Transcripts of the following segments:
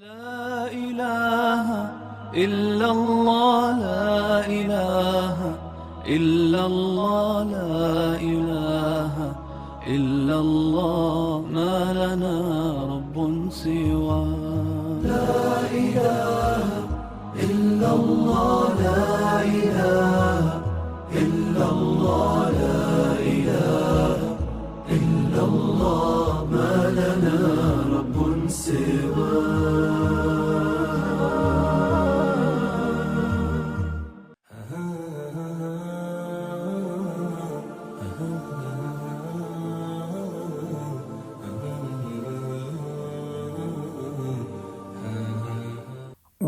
لا إله إلا الله لا إله إلا الله لا إله إلا الله ما لنا رب سوى لا إله إلا الله لا إله إلا الله لا إله إلا الله ما لنا رب سوى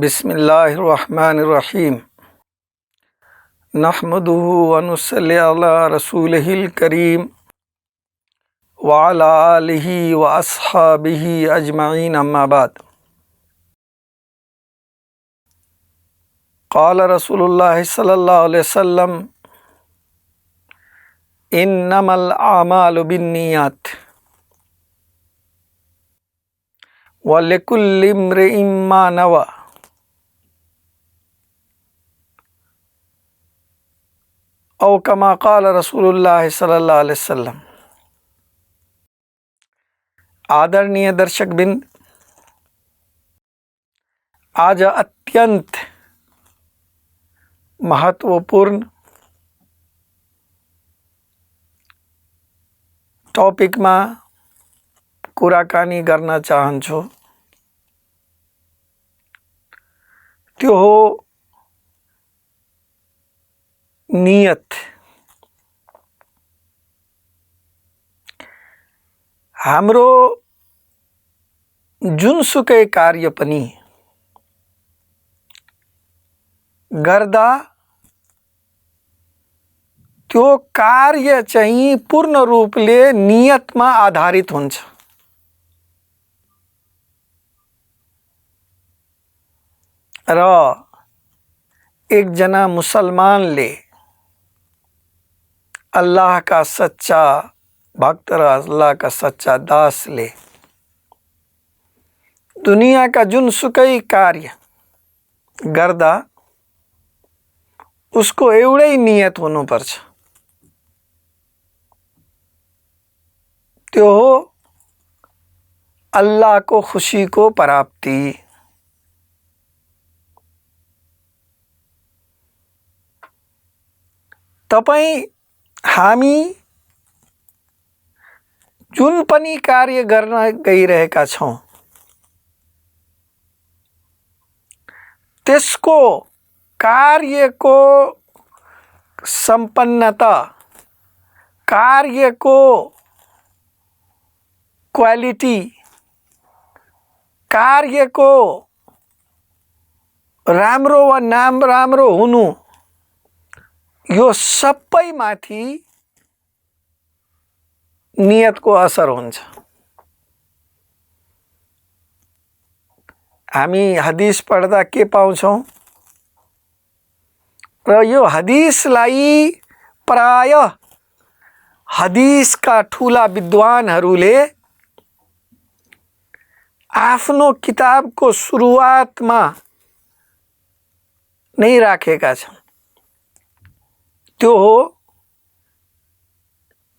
बिस्मिल्लाहिर्रहमानिर्रहीम नहमदुहु व नुसल्ली अला रसूलिहिल करीम व अला आलिहि व अस्हाबिहि अजमईन अम्मा बाद। क़ाल रसूलुल्लाह सल्लल्लाहु अलैहि वसल्लम इन्नमल आमालु बिन्नियात व लिकुल्लि इम्रिइन मा नवा। औ कमा क़ाल रसूलुल्लाह सल्लल्लाहु अलैहि वसल्लम। आदरणीय दर्शकबिंद, आज अत्यंत महत्वपूर्ण टॉपिक में कुराकानी करना चाहन्छु। त्यो हो नियत। हाम्रो जुनसुकै कार्य पनि गर्दा त्यो कार्य चाहिँ पूर्ण रूपले नियतमा आधारित हुन्छ। र एकजना मुसलमानले अल्लाह का सच्चा भक्त र अल्लाह का सच्चा दासले दुनिया का जुनसुकै कार्य गर्दा उसको एउटै नियत हुनुपर्छ, त्यो हो अल्लाह को खुशी को प्राप्ति। तपाई हामी जुन पनि कार्य गर्न गइरहेका छौं त्यसको कार्यको सम्पन्नता, कार्यको क्वालिटी, कार्यको राम्रो वा नराम्रो हुनु, यो सबै माथि नियतको असर हुन्छ। हामी हदीस पढ्दा के पाउँछौं र यो हदीसलाई प्राय हदीसका ठूला विद्वानहरूले आफ्नो किताबको सुरुवातमा नै राखेका छन्। त्यो हो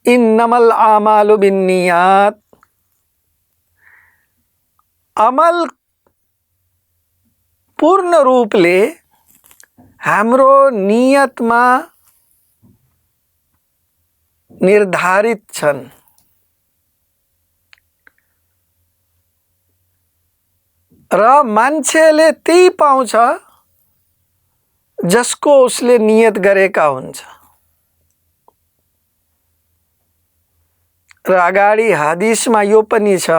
इन्नमल आमालु बिन्नियात। अमल पूर्ण रूपले हाम्रो नियतमा निर्धारित छन्। र मान्छेले त्यही पाउँछ जसको उसले नियत गरेका हुन्छ। र अगाडि हदीसमा यो पनि छ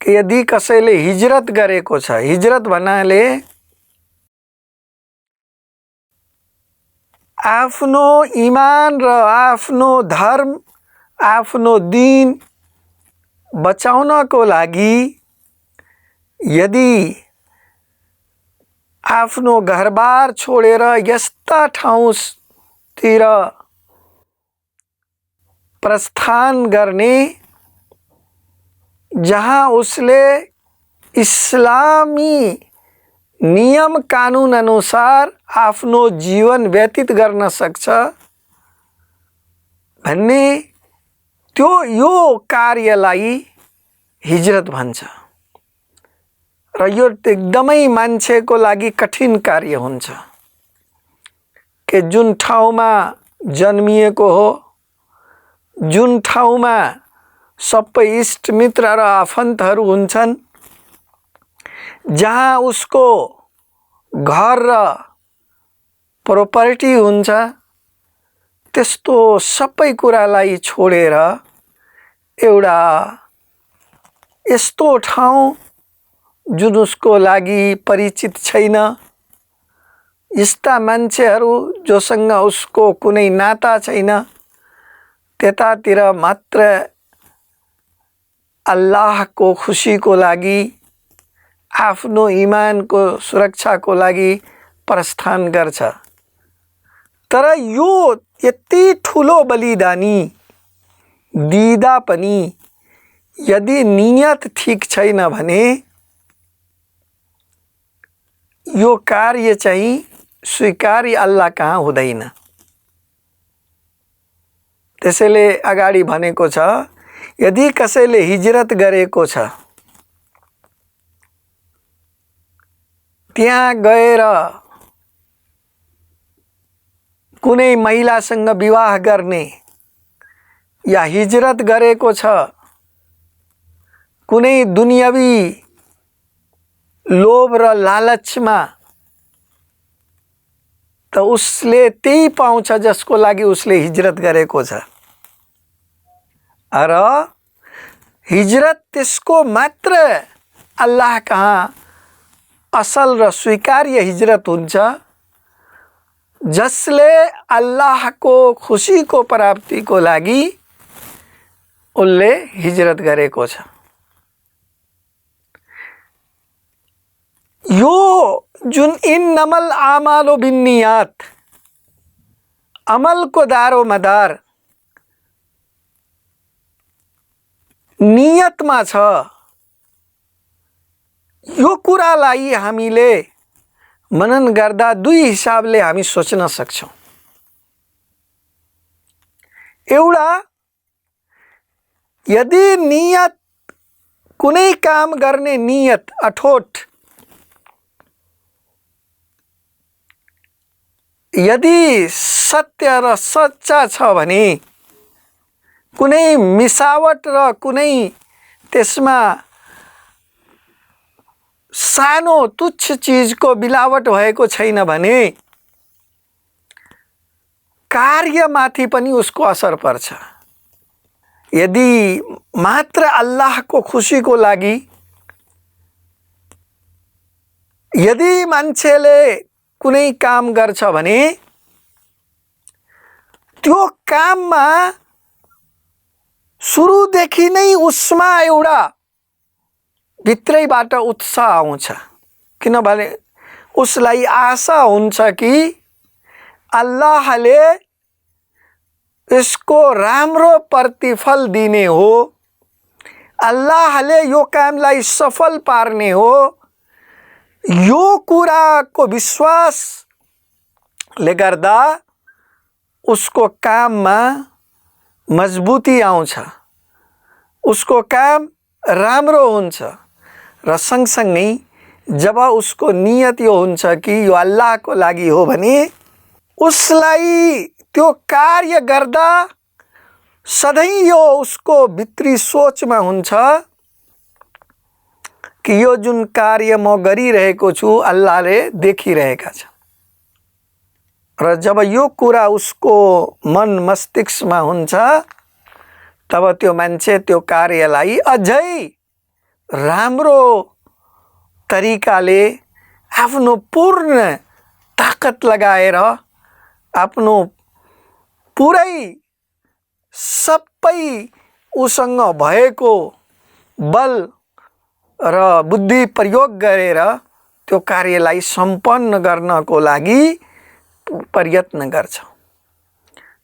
कि यदि कसैले हिजरत गरेको छ, हिजरत भन्नाले आफ्नो ईमान र आफ्नो धर्म, आफ्नो दीन बचाउनको लागि यदि आफ्नो घरबार छोडेर यस्ता ठाउँतिर प्रस्थान गर्ने जहाँ उसले इस्लामी नियम कानुन अनुसार आफ्नो जीवन व्यतीत गर्न सक्छ भन्ने यो कार्यलाई हिजरत भन्छ। र यो एकदमै मान्छेको लागि कठिन कार्य हुन्छ कि जुन ठाउँमा जन्मिएको हो, जुन ठाउँमा सबै इष्टमित्र र आफन्तहरू हुन्छन्, जहाँ उसको घर र प्रोपर्टी हुन्छ, त्यस्तो सबै कुरालाई छोडेर एउटा यस्तो ठाउँ जुन उसको लागि परिचित छैन, यस्ता मान्छेहरू जोसँग उसको कुनै नाता छैन, त्यतातिर मात्र अल्लाहको खुसीको लागि, आफ्नो इमानको सुरक्षाको लागि प्रस्थान गर्छ। तर यो यति ठुलो बलिदानी दिँदा पनि यदि नियत ठीक छैन भने यो कार्य चाहिँ स्वीकार्य अल्लाह कहाँ हुँदैन। त्यसैले अगाडि भनेको छ, यदि कसैले हिजरत गरेको छ, त्यहाँ गएर कुनै महिलासँग विवाह गर्ने या हिजरत गरेको छ कुनै दुनियावी लोभ र लालचमा, त उसले त्यही पाउँछ जसको लागि उसले हिजरत गरेको छ। र हिजरत त्यसको मात्र अल्लाह कहाँ असल र स्वीकार्य हिजरत हुन्छ जसले अल्लाहको खुसीको प्राप्तिको लागि उसले हिजरत गरेको छ। यो जुन इन्नमल आमालु बिन्नियात, अमलको दारो मदार नियतमा छ, यो कुरालाई हामीले मनन गर्दा दुई हिसाबले हामी सोच्न सक्छौं। एउटा, यदि नियत, कुनै काम गर्ने नियत अठोट, यदि सत्य र सच्चा छ भने, कुनै मिसावट र कुनै त्यसमा सानो तुच्छ चीजको मिलावट भएको छैन भने कार्यमाथि पनि उसको असर पर्छ। यदि मात्र अल्लाहको खुसीको लागि यदि मान्छेले कुनै काम गर्छ भने त्यो काममा सुरुदेखि नै उसमा एउटा भित्रैबाट उत्साह आउँछ, किनभने उसलाई आशा हुन्छ कि अल्लाहले यसको राम्रो प्रतिफल दिने हो, अल्लाहले यो कामलाई सफल पार्ने हो। यो कुराको विश्वासले गर्दा उसको काममा मजबुती आउँछ, उसको काम राम्रो हुन्छ। र सँगसँगै जब उसको नियत यो हुन्छ कि यो अल्लाहको लागि हो भने उसलाई त्यो कार्य गर्दा सधैँ यो उसको भित्री सोचमा हुन्छ कि यो जुन कार्य म गरिरहेको छु अल्लाहले देखिरहेका छन्। र जब यो कुरा उसको मन मस्तिष्कमा हुन्छ तब त्यो मान्छे त्यो कार्यलाई अझै राम्रो तरिकाले आफ्नो पूर्ण ताकत लगाएर, आफ्नो पुरै सबै उसँग भएको बल र बुद्धि प्रयोग गरेर त्यो कार्यलाई सम्पन्न गर्नको लागि प्रयत्न गर्छ।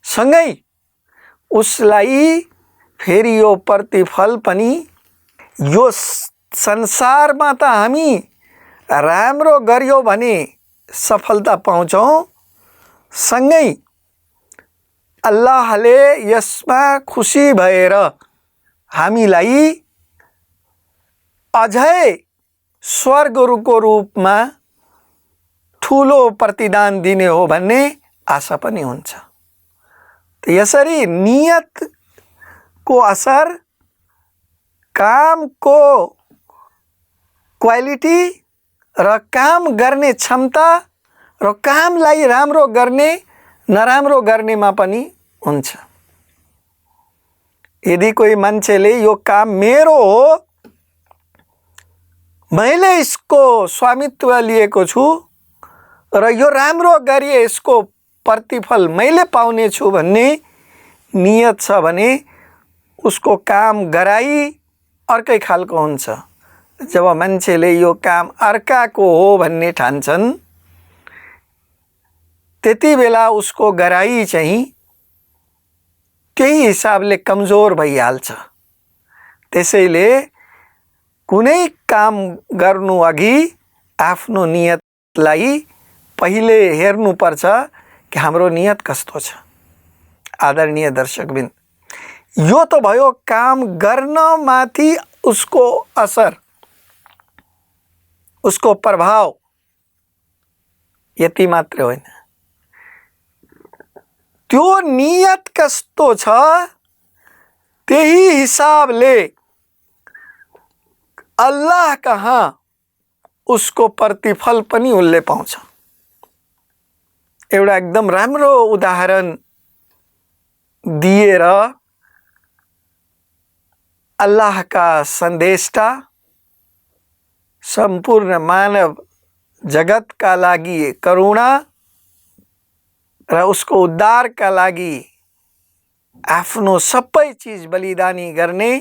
सँगै उसलाई फेरि यो प्रतिफल पनि यो संसारमा त हामी राम्रो गर्यो भने सफलता पाउँछौँ, सँगै अल्लाहले यसमा खुसी भएर हामीलाई अझै स्वर्गको रूपमा ठुलो प्रतिदान दिने हो भन्ने आशा पनि हुन्छ। यसरी नियतको असर कामको क्वालिटी र काम गर्ने क्षमता र कामलाई राम्रो गर्ने नराम्रो गर्नेमा पनि हुन्छ। यदि कोही मान्छेले यो काम मेरो हो, मैले यसको स्वामित्व लिएको छु र यो राम्रो गरिए यसको प्रतिफल मैले पाउने छु भन्ने नियत छ भने उसको काम गराई अर्कै खालको हुन्छ। जब मान्छेले यो काम अर्काको हो भन्ने ठान्छन्, त्यति बेला उसको गराई चाहिँ त्यही हिसाबले कमजोर भइहाल्छ। त्यसैले कुनै काम गर्नु अघि आफ्नो नियतलाई पहिले हेर्नुपर्छ कि हाम्रो नियत कस्तो छ। आदरणीय दर्शकबिन, यो त भयो काम गर्न माथि उसको असर, उसको प्रभाव। यति मात्र होइन, त्यो नियत कस्तो छ त्यही हिसाबले अल्लाह कहाँ उसको प्रतिफल पनि उसले पाउँछ। एउटा एकदम राम्रो उदाहरण दिएर अल्लाहका सन्देष्टा सम्पूर्ण मानव जगतका लागि करुणा र उसको उद्धारका लागि आफ्नो सबै चीज बलिदानी गर्ने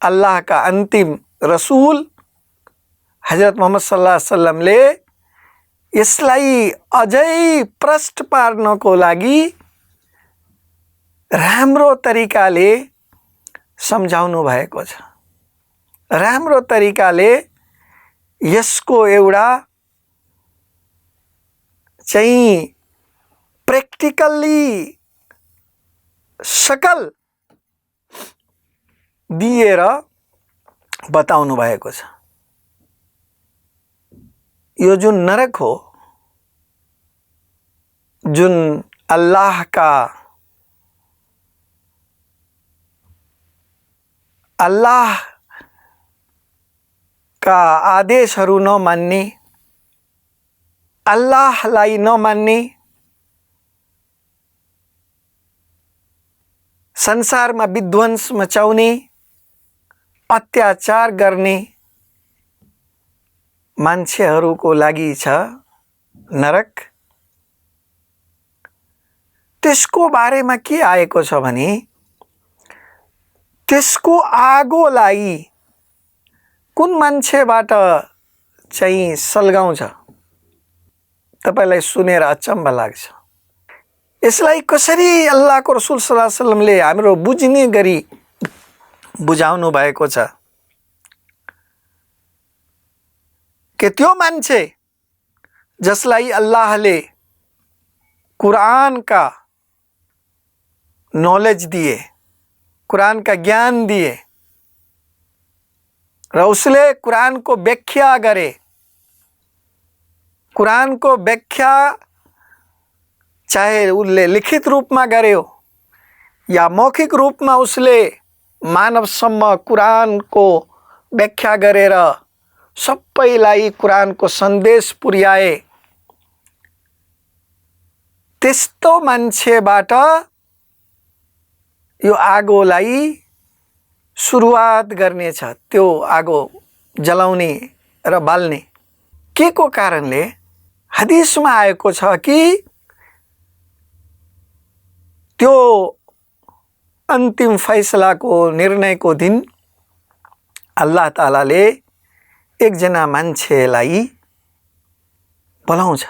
अल्लाहका अन्तिम रसूल हजरत मोहम्मद सल्लल्लाहु अलैहि वसल्लमले यसलाई अझै प्रष्ट पार्नको लागि राम्रो तरिकाले सम्झाउनु भएको छ। राम्रो तरिकाले यसको एउटा चाहिँ प्र्याक्टिकल्ली शकल दिएर बताउनु भएको छ। यो जुन नरक हो, जुन अल्लाह का आदेशहरू नमान्ने, अल्लाहलाई नमान्ने, संसारमा विध्वंस मचाउने, अत्याचार गर्ने मान्छेहरूको लागि छ नरक। त्यसको बारेमा के आएको छ भने त्यसको आगोलाई कुन मान्छेबाट चाहिँ सल्गाउँछ, तपाईलाई सुनेर अचम्म लाग्छ। यसलाई कसरी अल्लाहको रसूल सल्लल्लाहु अलैहि वसल्लमले हाम्रो बुझ्ने गरी बुझाउनु भएको छ कि त्यो मान्छे जसलाई अल्लाहले कुरान का नॉलेज दिए, कुरान का ज्ञान दिए र उसले कुरान को व्याख्या गरे, कुरान को व्याख्या चाहे उसले लिखित रूपमा गर्यो या मौखिक रूपमा उसले मानवसम्म कुरान को व्याख्या गरेर सबैलाई कुरान को सन्देश पुर्याए, त्यस्तो मान्छेबाट यो आगोलाई सुरुवात गर्ने छ, त्यो आगो जलाउने र बाल्ने। के को कारणले? हदीसमा आएको छ कि त्यो अन्तिम फैसलाको निर्णयको दिन अल्लाह तालाले एकजना मान्छेलाई बोलाउँछ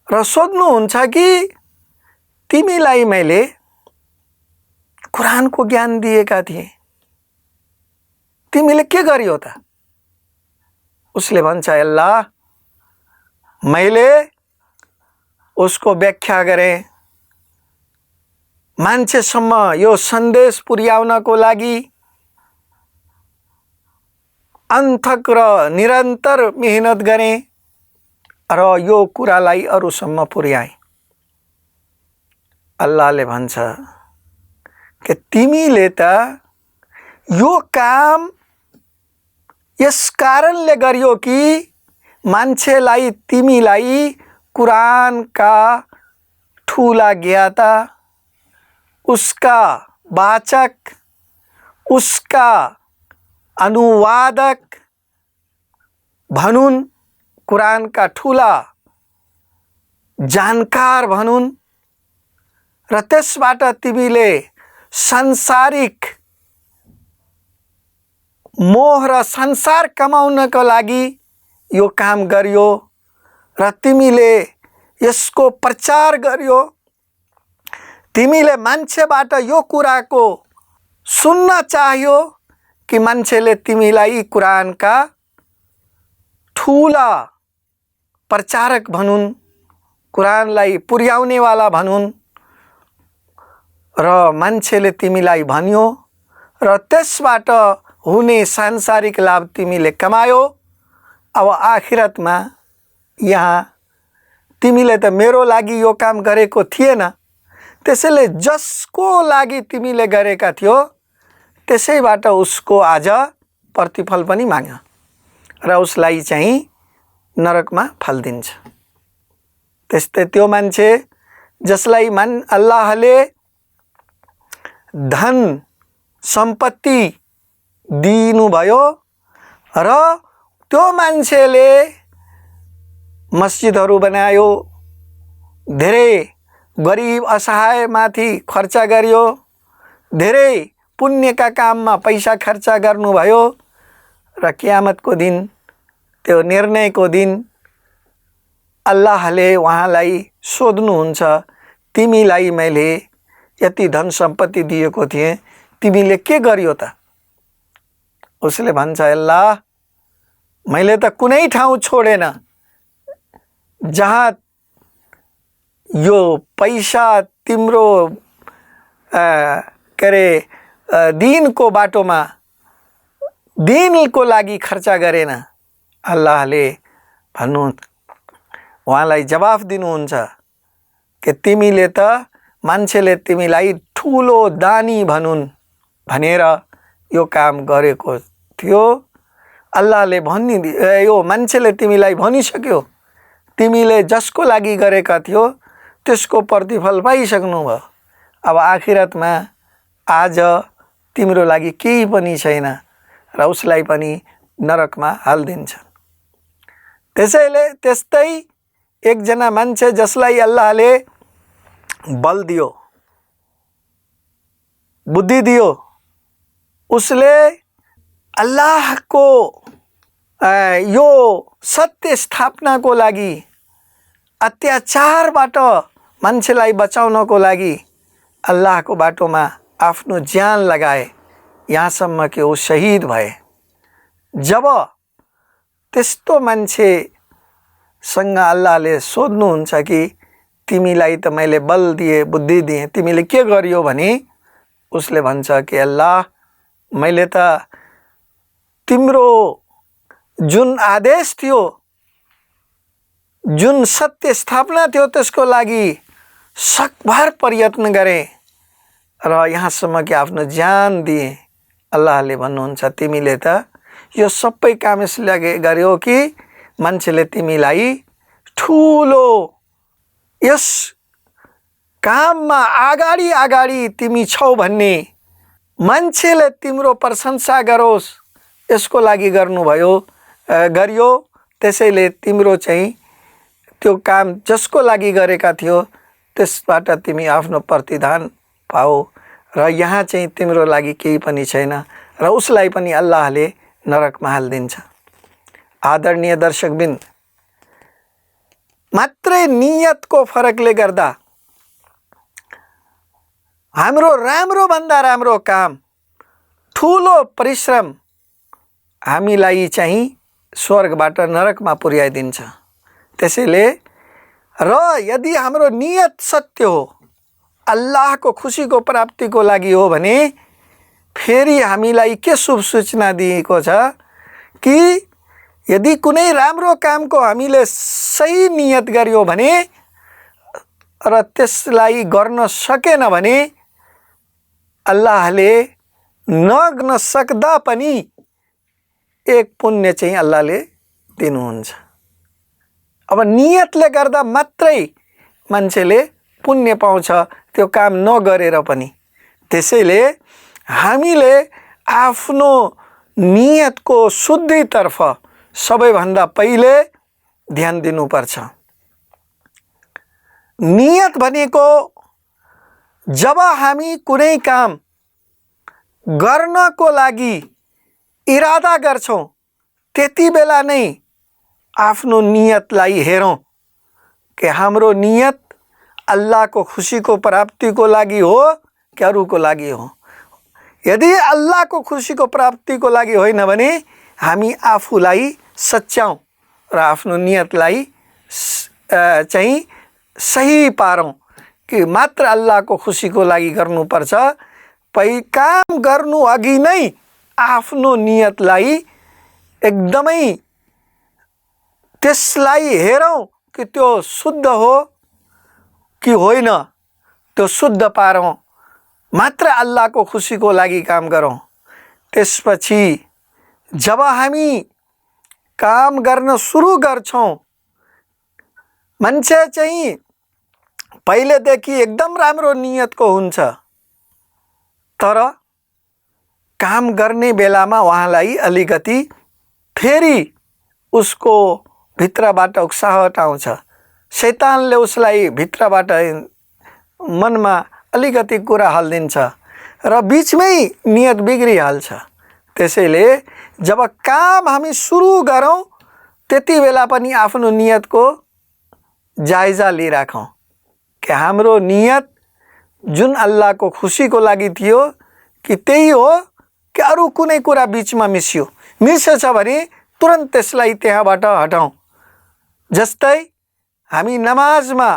र सोध्नुहुन्छ कि तिमीलाई मैले कुरानको ज्ञान दिएका थिए, तिमीले के गर्यो त? उसले भन्छ अल्लाह मैले उसको व्याख्या गरेँ, मान्छेसम्म यो सन्देश पुर्याउनको लागि अन्तक र निरन्तर मेहनत गरेँ र यो कुरालाई अरूसम्म पुर्याएँ। अल्लाहले भन्छ कि तिमीले त यो काम यस कारणले गर्यो कि मान्छेलाई तिमीलाई कुरानका ठुला ज्ञाता, उसका वाचक, उसका अनुवादक भनुन्, कुरानका ठुला जानकार भनुन् र त्यसबाट तिमीले सांसारिक मोह र संसार कमाउनको लागि यो काम गर्यो र तिमीले यसको प्रचार गर्यो। तिमीले मान्छेबाट यो कुराको सुन्न चाह्यो कि मान्छेले तिमीलाई कुरानका ठुला प्रचारक भनुन्, कुरानलाई पुर्याउनेवाला भनुन् र मान्छेले तिमीलाई भन्यो र त्यसबाट हुने सांसारिक लाभ तिमीले कमायो। अब आखिरतमा यहाँ तिमीले त मेरो लागि यो काम गरेको थिएन, त्यसैले जसको लागि तिमीले गरेका थियो त्यसैबाट उसको आज प्रतिफल पनि माग र उसलाई चाहिँ नरकमा फालिदिन्छ। त्यस्तै त्यो मान्छे जसलाई अल्लाहले धन सम्पत्ति दिनुभयो र त्यो मान्छेले मस्जिदहरू बनायो, धेरै गरिब असहायमाथि खर्च गर्यो, धेरै पुण्यका काममा पैसा खर्च गर्नुभयो र कियामतको दिन, त्यो निर्णयको दिन अल्लाहले उहाँलाई सोध्नुहुन्छ, तिमीलाई मैले यति धन सम्पत्ति दिएको थिएँ, तिमीले के गर्यो त? उसले भन्छ अल्लाह मैले त कुनै ठाउँ छोडेन जहाँ यो पैसा तिम्रो के अरे दिनको बाटोमा दिनको लागि खर्च गरेन। अल्लाहले भन्नु उहाँलाई जवाफ दिनुहुन्छ कि तिमीले त मान्छेले तिमीलाई ठुलो दानी भनुन् भनेर यो काम गरेको थियो। अल्लाहले यो मान्छेले तिमीलाई भनिसक्यो, तिमीले जसको लागि गरेका थियो त्यसको प्रतिफल पाइसक्नु भयो। अब आखिरतमा आज तिम्रो लागि केही पनि छैन र उसलाई पनि नरकमा हालिदिन्छ। त्यसैले त्यस्तै एकजना मान्छे जसलाई अल्लाहले बल दियो, बुद्धि दियो, उसले अल्लाहको यो सत्य स्थापनाको लागि, अत्याचारबाट मान्छेलाई बचाउनको लागि अल्लाहको बाटोमा आफ्नो ज्यान लगाए, यहाँसम्म कि वो शहीद भए। जब त्यस्तो मान्छेसँग अल्लाहले सोध्नुहुन्छ कि तिमीलाई त मैले बल दिए, बुद्धि दिए, तिमीले के गरियो भने उसले भन्छ कि अल्लाह मैले त तिम्रो जुन आदेश थियो, जुन सत्य स्थापना थियो त्यसको लागि सकभर प्रयत्न गरेँ र यहाँसम्म कि आफ्नो ज्यान दिए। अल्लाहले भन्नुहुन्छ तिमीले त यो सबै काम यसले गर्यो कि मान्छेले तिमीलाई ठुलो यस काममा अगाडि तिमी छौ भन्ने, मान्छेले तिम्रो प्रशंसा गरोस् यसको लागि गरियो। त्यसैले तिम्रो चाहिँ त्यो काम जसको लागि गरेका थियो त्यसबाट तिमी आफ्नो प्रतिदान पाओ र यहाँ चाहिँ तिम्रो लागि केही पनि छैन र उसलाई पनि अल्लाहले नरकमा हालिदिन्छ। आदरणीय दर्शकबिन, मात्रै नियतको फरकले गर्दा हाम्रो राम्रो भन्दा राम्रो काम, ठुलो परिश्रम हामीलाई चाहिँ स्वर्गबाट नरकमा पुर्याइदिन्छ। त्यसैले र यदि हाम्रो नियत सत्य हो, अल्लाहको खुसीको प्राप्तिको लागि हो भने फेरि हामीलाई के शुभ सूचना दिएको छ कि यदि कुनै राम्रो कामको हामीले सही नियत गर्यो भने र त्यसलाई गर्न सकेन भने अल्लाहले नग्न सक्दा पनि एक पुण्य चाहिँ अल्लाहले दिनुहुन्छ। अब नियतले गर्दा मात्रै मान्छेले पुण्य पाउँछ, त्यो काम नगरेर पनि। त्यसैले हामीले आफ्नो नियतको शुद्धितर्फ सबैभन्दा पहिले ध्यान दिनुपर्छ। नियत भनेको जब हामी कुनै काम गर्नको लागि इरादा गर्छौं त्यति बेला नै आफ्नो नियतलाई हेरौं कि हाम्रो नियत अल्लाहको खुसीको प्राप्तिको लागि हो कि अरूको लागि हो। यदि अल्लाहको खुसीको प्राप्तिको लागि होइन भने हामी आफूलाई सच्याउँ र आफ्नो नियतलाई चाहिँ सही पारौँ कि मात्र अल्लाहको खुसीको लागि गर्नुपर्छ। काम गर्नु अघि नै आफ्नो नियतलाई एकदमै त्यसलाई हेरौँ कि त्यो शुद्ध हो कि होइन, त्यो शुद्ध पारौँ, मात्र अल्लाहको खुसीको लागि काम गरौँ। त्यसपछि जब हामी काम गर्न सुरु गर्छौं, मान्छे चाहिँ पहिलेदेखि एकदम राम्रो नियतको हुन्छ, तर काम गर्ने बेलामा उहाँलाई अलिकति फेरि उसको भित्रबाट उक्साहट आउँछ। शैतानले उसलाई भित्रबाट मनमा अलिकति कुरा हालिदिन्छ र बीचमै नियत बिग्रिहाल्छ। त्यसैले जब काम हामी सुरु गरौँ त्यति बेला पनि आफ्नो नियतको जायजा लिइराखौँ कि हाम्रो नियत जुन अल्लाहको खुसीको लागि थियो कि त्यही हो कि अरू कुनै कुरा बीचमा मिसेछ भने तुरन्त त्यसलाई त्यहाँबाट हटाउँ। जस्तै हामी नमाजमा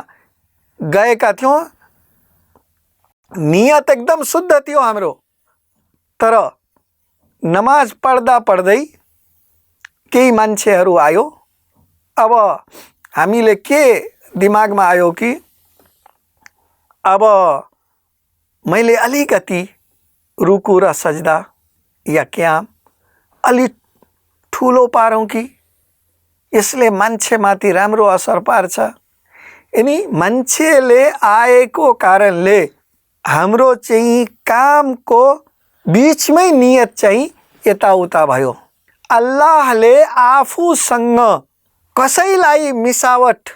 गएका थियौँ, नियत एकदम शुद्ध थियो हाम्रो, तर नमाज पढ्दा पढ्दै केही मान्छेहरू आयो। अब हामीले के दिमागमा आयो कि अब मैले अलिकति रुकु र सजदा या क्याम अलि ठुलो पारौँ कि यसले मान्छेमाथि राम्रो असर पार्छ। अनि मान्छेले आएको कारणले हाम्रो चाहिँ कामको बीचमै नियत चाहिँ यताउता भयो। अल्लाहले आफूसँग कसैलाई मिसावट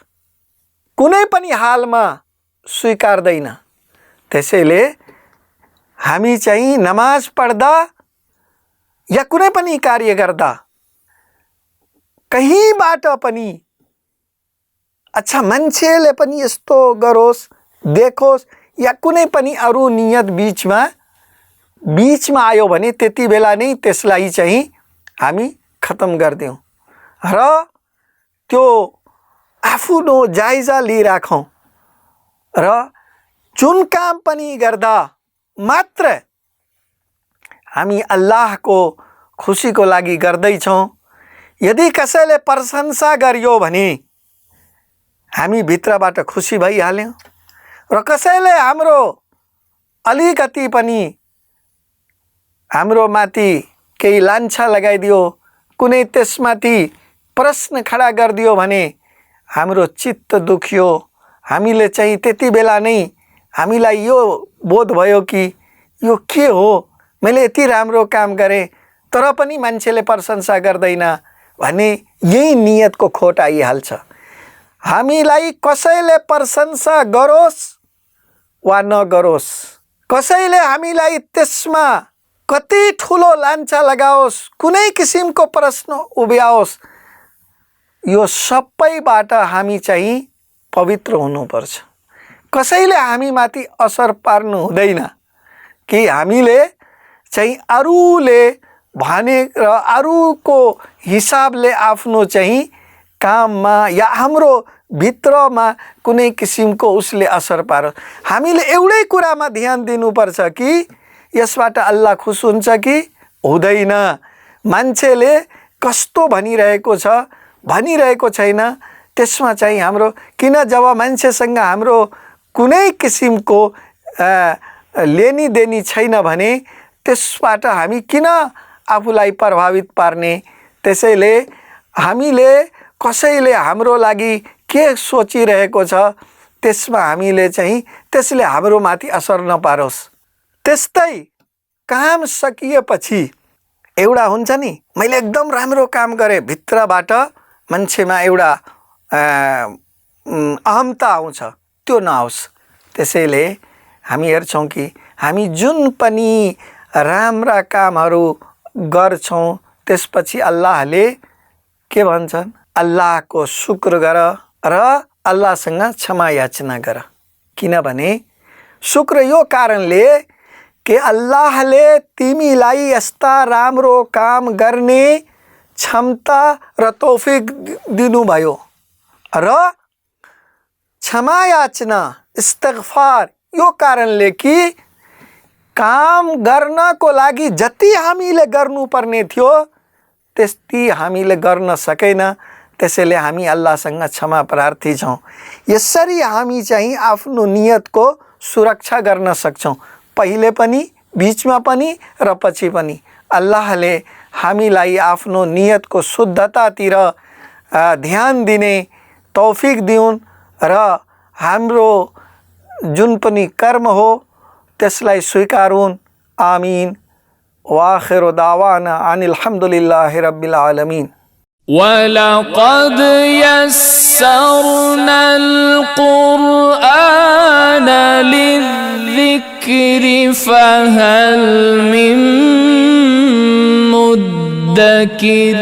कुनै पनि हालमा स्वीकार्दैन। त्यसैले हामी चाहिँ नमाज पढ्दा या कुनै पनि कार्य गर्दा कहीँबाट पनि अच्छा मान्छेले पनि यस्तो गरोस् देखोस् या कुनै पनि अरू नियत बीचमा आयो भने त्यति बेला नै त्यसलाई चाहिँ हामी खत्म गर्दियौँ र त्यो आफ्नो जायजा लिइराखौँ र जुन काम पनि गर्दा मात्र हामी अल्लाहको खुसीको लागि गर्दैछौँ। यदि कसैले प्रशंसा गरियो भने हामी भित्रबाट खुसी भइहाल्यौँ र कसैले हाम्रो अलिकति पनि हाम्रो माथि केही लान्छा लगाइदियो, कुनै त्यसमाथि प्रश्न खडा गरिदियो भने हाम्रो चित्त दुख्यो। हामीले चाहिँ त्यति बेला नै हामीलाई यो बोध भयो कि यो के हो, मैले यति राम्रो काम गरेँ तर पनि मान्छेले प्रशंसा गर्दैन भने यही नियतको खोट आइहाल्छ। हामीलाई कसैले प्रशंसा गरोस् वा नगरोस्, कसैले हामीलाई त्यसमा कति ठुलो लान्छा लगाओस्, कुनै किसिमको प्रश्न उभ्याओस्, यो सबैबाट हामी चाहिँ पवित्र हुनुपर्छ। कसैले हामीमाथि असर पार्नु हुँदैन कि हामीले चाहिँ अरूले भने र अरूको हिसाबले आफ्नो चाहिँ काममा या हाम्रो भित्रमा कुनै किसिमको उसले असर पारोस्। हामीले एउटै कुरामा ध्यान दिनुपर्छ कि यसबाट अल्लाह खुश हुन्छ कि हुँदैन। मान्छेले कस्तो भनिरहेको छ भनिरहेको छैन त्यसमा चाहिँ हाम्रो, किन जब मान्छेसँग हाम्रो कुनै किसिमको लेनी देनी छैन भने त्यसबाट हामी किन आफूलाई प्रभावित पार्ने। त्यसैले हामीले कसैले हाम्रो लागि के सोचिरहेको छ त्यसमा हामीले चाहिँ त्यसले हाम्रो माथि असर नपारोस्। त्यस्तै काम सकिएपछि एउटा हुन्छ नि, मैले एकदम राम्रो काम गरेँ, भित्रबाट मान्छेमा एउटा अहमता आउँछ, त्यो नआओस्। त्यसैले हामी हेर्छौँ कि हामी जुन पनि राम्रा कामहरू गर्छौँ त्यसपछि अल्लाहले के भन्छन्, अल्लाहको शुक्र गर र अल्लाहसँग क्षमा याचना गर। किनभने शुक्र यो कारणले कि अल्लाहले तिमीलाई यस्ता राम्रो काम गर्ने क्षमता र तौफिक दिनुभयो र क्षमा याचना इस्तिगफार यो कारणले कि काम गर्नको लागि जति हामीले गर्नुपर्ने थियो त्यति हामीले गर्न सकेन। त्यसैले हामी अल्लाहसँग क्षमा प्रार्थी छौँ। यसरी हामी चाहिँ आफ्नो नियतको सुरक्षा गर्न सक्छौँ, पहिले पनि, बीचमा पनि र पछि पनि। अल्लाहले हामीलाई आफ्नो नियतको शुद्धतातिर ध्यान दिने तौफिक दिउन् र हाम्रो जुन पनि कर्म हो त्यसलाई स्वीकारुन्। आमीन। वाखिर दावाना अनिल हम्दुलिल्लाहि रब्बिल आलमीन। वलक़द यस्सरना अल-क़ुरआन लिज़्ज़िक्रि फ़हल मिन मुद्दकिर।